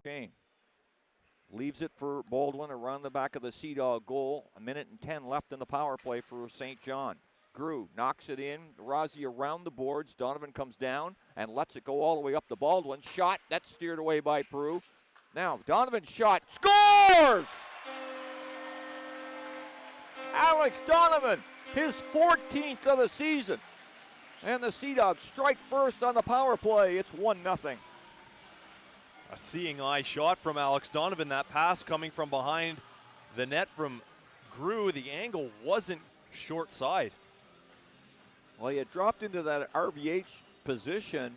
Kane leaves it for Baldwin around the back of the Sea Dog goal. 1:10 left in the power play for St. John. Grew knocks it in. Rossi around the boards. Donovan comes down and lets it go all the way up to Baldwin. Shot, that's steered away by Peru. Now, Donovan's shot, scores! Alex Donovan, his 14th of the season. And the Sea Dogs strike first on the power play. It's 1-0. A seeing eye shot from Alex Donovan. That pass coming from behind the net from Grew. The angle wasn't short side. Well, he had dropped into that RVH position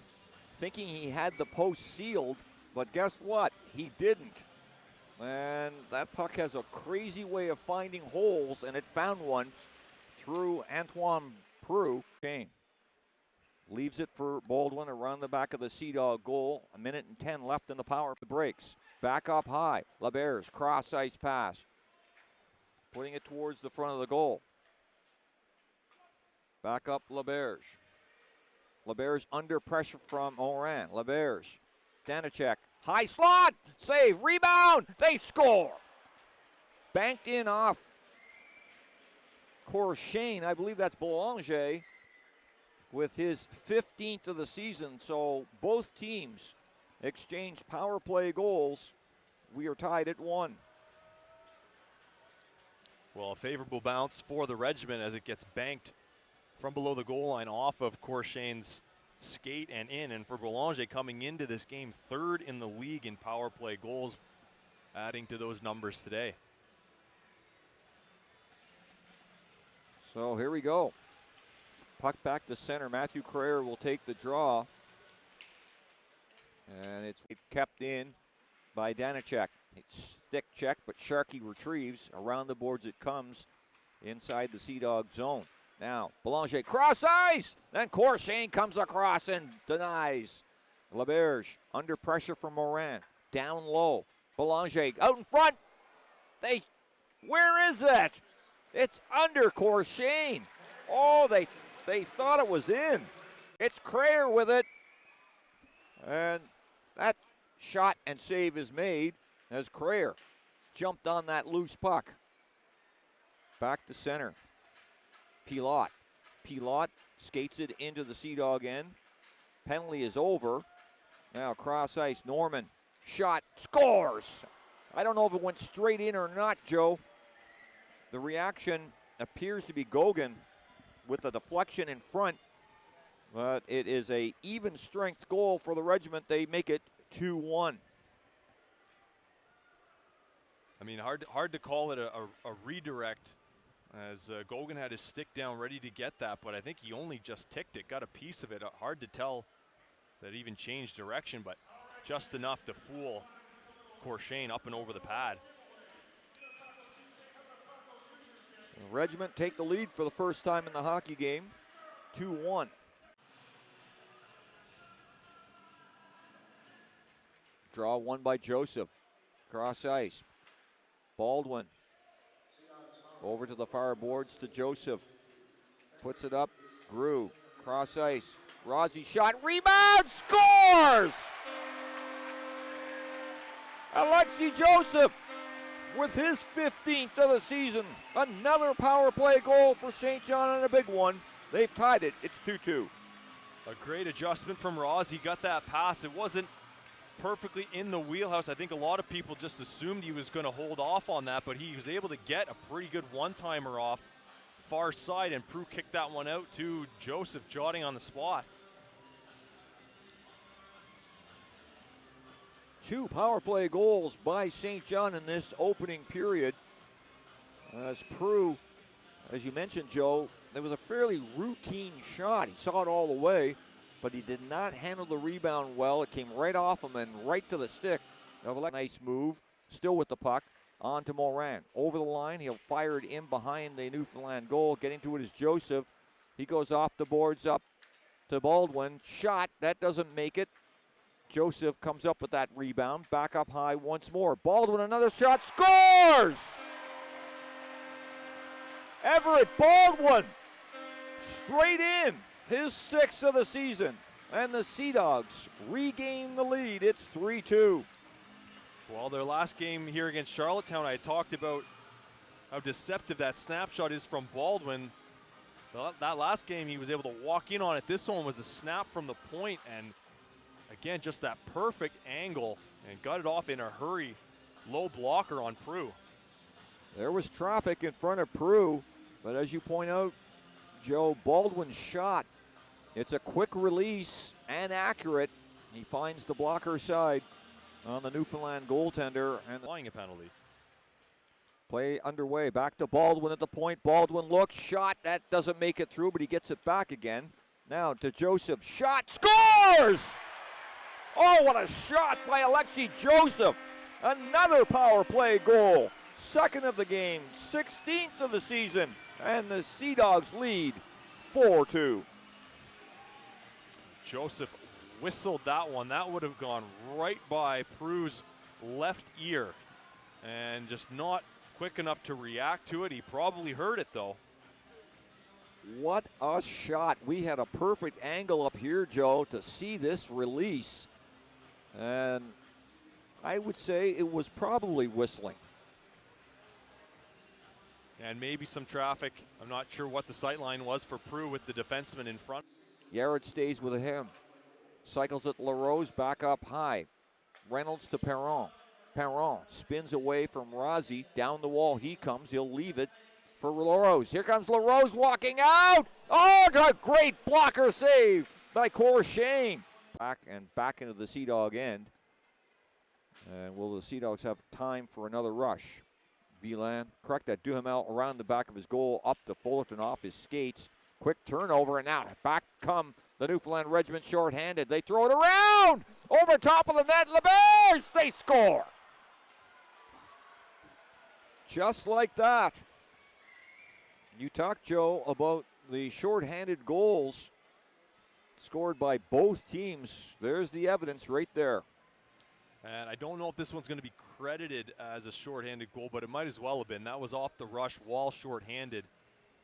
thinking he had the post sealed, but guess what? He didn't. And that puck has a crazy way of finding holes, and it found one through Antoine Peru. Kane leaves it for Baldwin around the back of the Sea Dog goal. 1:10 left in the power. Breaks. Back up high. LeBears, cross ice pass. Putting it towards the front of the goal. Back up LeBears. LeBears under pressure from Morin. LeBears. Danacek. High slot. Save. Rebound. They score. Banked in off Corshane. I believe that's Boulanger with his 15th of the season. So both teams exchanged power play goals. We are tied at 1. Well, a favorable bounce for the Regiment as it gets banked from below the goal line off of Corshane's skate and in. And for Boulanger coming into this game, 3rd in the league in power play goals, adding to those numbers today. So here we go. Puck back to center. Matthew Creer will take the draw. And it's kept in by Danacek. It's stick check, but Sharkey retrieves. Around the boards it comes inside the Sea Dog zone. Now, Boulanger cross ice! Then Corshane comes across and denies. LeBerge under pressure from Morin. Down low. Boulanger out in front. Where is that? It's under Corshane. Oh, they thought it was in. It's Creer with it. And that shot and save is made as Creer jumped on that loose puck. Back to center. Pilote skates it into the Sea Dog end. Penalty is over. Now cross ice, Norman. Shot, scores! I don't know if it went straight in or not, Joe. The reaction appears to be Gauguin with the deflection in front. But it is a even strength goal for the Regiment. They make it 2-1. I mean, hard to call it a redirect, as Gauguin had his stick down ready to get that, but I think he only just ticked it, got a piece of it. Hard to tell that even changed direction, but just enough to fool Corshane up and over the pad. The Regiment take the lead for the first time in the hockey game, 2-1. Draw won by Joseph. Cross ice. Baldwin. Over to the far boards to Joseph. Puts it up. Grew. Cross ice. Rossi shot. Rebound. Scores! Alexi Joseph with his 15th of the season. Another power play goal for St. John and a big one. They've tied it. It's 2-2. A great adjustment from Rossi. Got that pass. It wasn't perfectly in the wheelhouse. I think a lot of people just assumed he was going to hold off on that, but he was able to get a pretty good one-timer off far side, and Prue kicked that one out to Joseph, jotting on the spot. 2 power play goals by St. John in this opening period. As Prue, as you mentioned, Joe, it was a fairly routine shot. He saw it all the way, but he did not handle the rebound well. It came right off him and right to the stick of a nice move. Still with the puck. On to Morin. Over the line. He'll fire it in behind the Newfoundland goal. Getting to it is Joseph. He goes off the boards up to Baldwin. Shot. That doesn't make it. Joseph comes up with that rebound. Back up high once more. Baldwin, another shot. Scores! Everett Baldwin. Straight in. His 6th of the season. And the Sea Dogs regain the lead. It's 3-2. Well, their last game here against Charlottetown, I talked about how deceptive that snapshot is from Baldwin. That last game, he was able to walk in on it. This one was a snap from the point, and again, just that perfect angle, and got it off in a hurry. Low blocker on Prue. There was traffic in front of Prue, but as you point out, Joe, Baldwin's shot, it's a quick release and accurate. He finds the blocker side on the Newfoundland goaltender, and Flying a penalty. Play underway. Back to Baldwin at the point. Baldwin looks, shot. That doesn't make it through, but he gets it back again. Now to Joseph. Shot, scores! Oh, what a shot by Alexi Joseph. Another power play goal. Second of the game, 16th of the season. And the Sea Dogs lead 4-2. Joseph whistled that one. That would have gone right by Prue's left ear. And just not quick enough to react to it. He probably heard it, though. What a shot. We had a perfect angle up here, Joe, to see this release. And I would say it was probably whistling. And maybe some traffic. I'm not sure what the sight line was for Prue with the defenseman in front. Yarrett stays with him. Cycles at LaRose, back up high. Reynolds to Perron. Perron spins away from Rozzi. Down the wall he comes. He'll leave it for LaRose. Here comes LaRose walking out. Oh, a great blocker save by Corshane. Back into the Sea Dog end. And will the Sea Dogs have time for another rush? Villain, correct that Duhamel around the back of his goal, up to Fullerton off his skates. Quick turnover, and now back come the Newfoundland Regiment shorthanded. They throw it around over top of the net. LeBears, they score. Just like that. You talked, Joe, about the shorthanded goals scored by both teams. There's the evidence right there. And I don't know if this one's going to be credited as a shorthanded goal, but it might as well have been. That was off the rush while shorthanded.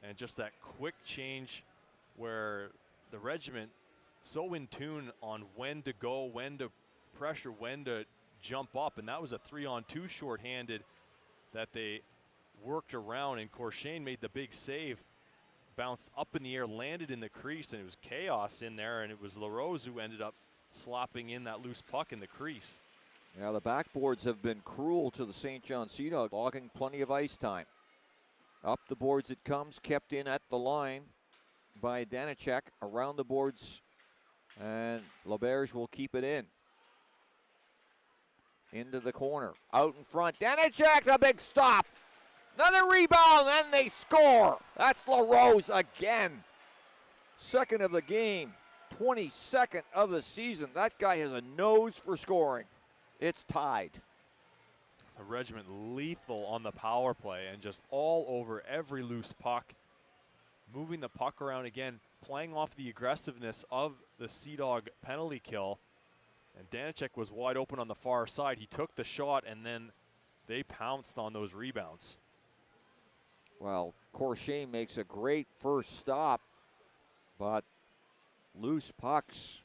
And just that quick change where the Regiment so in tune on when to go, when to pressure, when to jump up. And that was a 3-on-2 shorthanded that they worked around, and Corshane made the big save. Bounced up in the air, landed in the crease, and it was chaos in there, and it was LaRose who ended up slapping in that loose puck in the crease. Yeah, the backboards have been cruel to the St. John Sea Dogs, logging plenty of ice time. Up the boards it comes, kept in at the line by Danacek. Around the boards, and LeBears will keep it in. Into the corner, out in front. Danacek, a big stop. Another rebound, and they score. That's LaRose again. Second of the game, 22nd of the season. That guy has a nose for scoring. It's tied. The Regiment lethal on the power play and just all over every loose puck. Moving the puck around again, playing off the aggressiveness of the Sea Dog penalty kill. And Danacek was wide open on the far side. He took the shot, and then they pounced on those rebounds. Well, Corshane makes a great first stop, but loose pucks,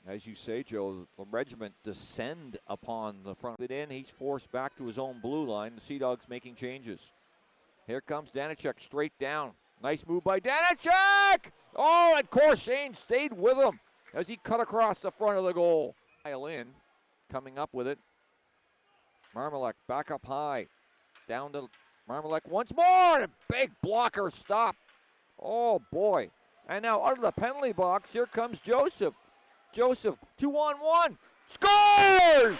as you say, Joe, the Regiment descend upon the front of it in. He's forced back to his own blue line. The Sea Dogs making changes. Here comes Danacek straight down. Nice move by Danacek! Oh, and Corshane stayed with him as he cut across the front of the goal. In, coming up with it. Marmalek back up high. Down to Marmalek once more. A big blocker stop. Oh, boy. And now out of the penalty box, here comes Joseph. Joseph, 2-on-1. Scores!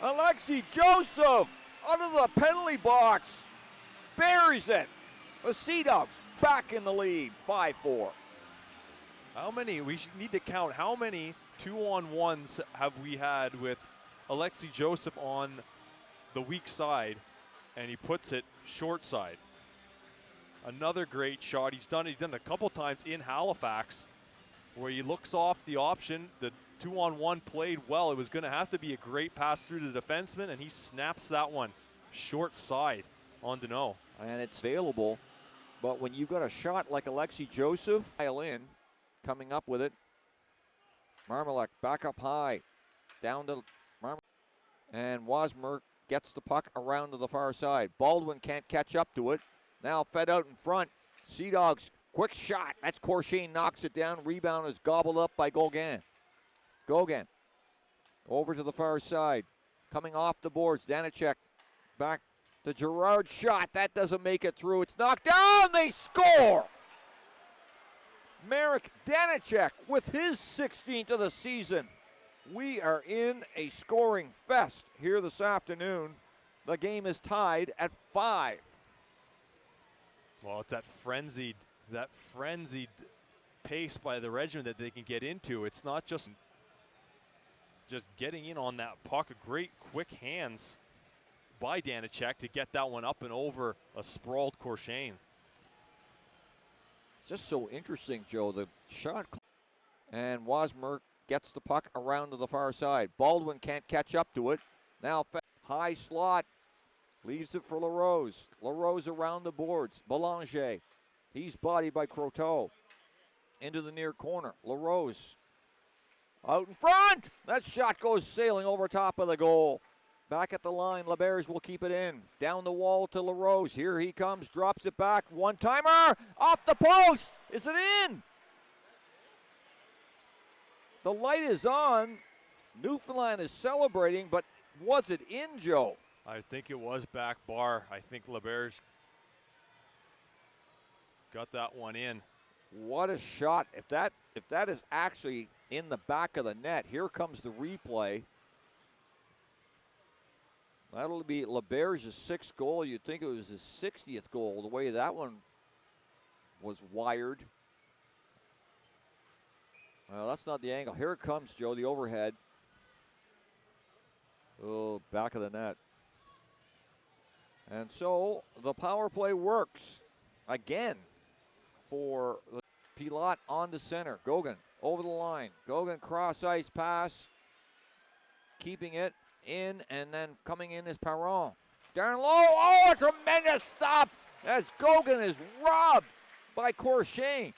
Alexi Joseph out of the penalty box. Buries it. The Sea Dogs back in the lead, 5-4. How many, we need to count, how many 2-on-1s have we had with Alexi Joseph on the weak side, and he puts it short side. Another great shot. He's done it a couple times in Halifax where he looks off the option. The 2-on-1 played well. It was going to have to be a great pass through the defenseman, and he snaps that one short side on Deneau. And it's available, but when you've got a shot like Alexi Joseph, in, coming up with it. Marmalek back up high. Down to Marmalek. And Wasmer gets the puck around to the far side. Baldwin can't catch up to it. Now fed out in front. Sea Dogs, quick shot. That's Corshane, knocks it down. Rebound is gobbled up by Gauguin. Gauguin over to the far side. Coming off the boards. Danacek back to Gerard. Shot. That doesn't make it through. It's knocked down. They score. Marek Danacek with his 16th of the season. We are in a scoring fest here this afternoon. The game is tied at 5. Well, it's that frenzied pace by the Regiment that they can get into. It's not just getting in on that puck. Great quick hands by Danacek to get that one up and over a sprawled Corshane. Just so interesting, Joe. The shot. And Wasmer gets the puck around to the far side. Baldwin can't catch up to it. Now high slot. Leaves it for LaRose. LaRose around the boards. Belanger. He's bodied by Croteau. Into the near corner. LaRose out in front. That shot goes sailing over top of the goal. Back at the line. LeBears will keep it in. Down the wall to LaRose. Here he comes. Drops it back. One-timer. Off the post. Is it in? The light is on. Newfoundland is celebrating, but was it in, Joe? I think it was back bar. I think LeBears got that one in. What a shot. If that is actually in the back of the net, here comes the replay. That'll be LeBears' 6th goal. You'd think it was his 60th goal, the way that one was wired. Well, that's not the angle. Here it comes, Joe, the overhead. Oh, back of the net. And so the power play works again for Pilote on to center. Gauguin over the line. Gauguin cross ice pass. Keeping it in, and then coming in is Perron. Down low. Oh, a tremendous stop as Gauguin is robbed by Corshane.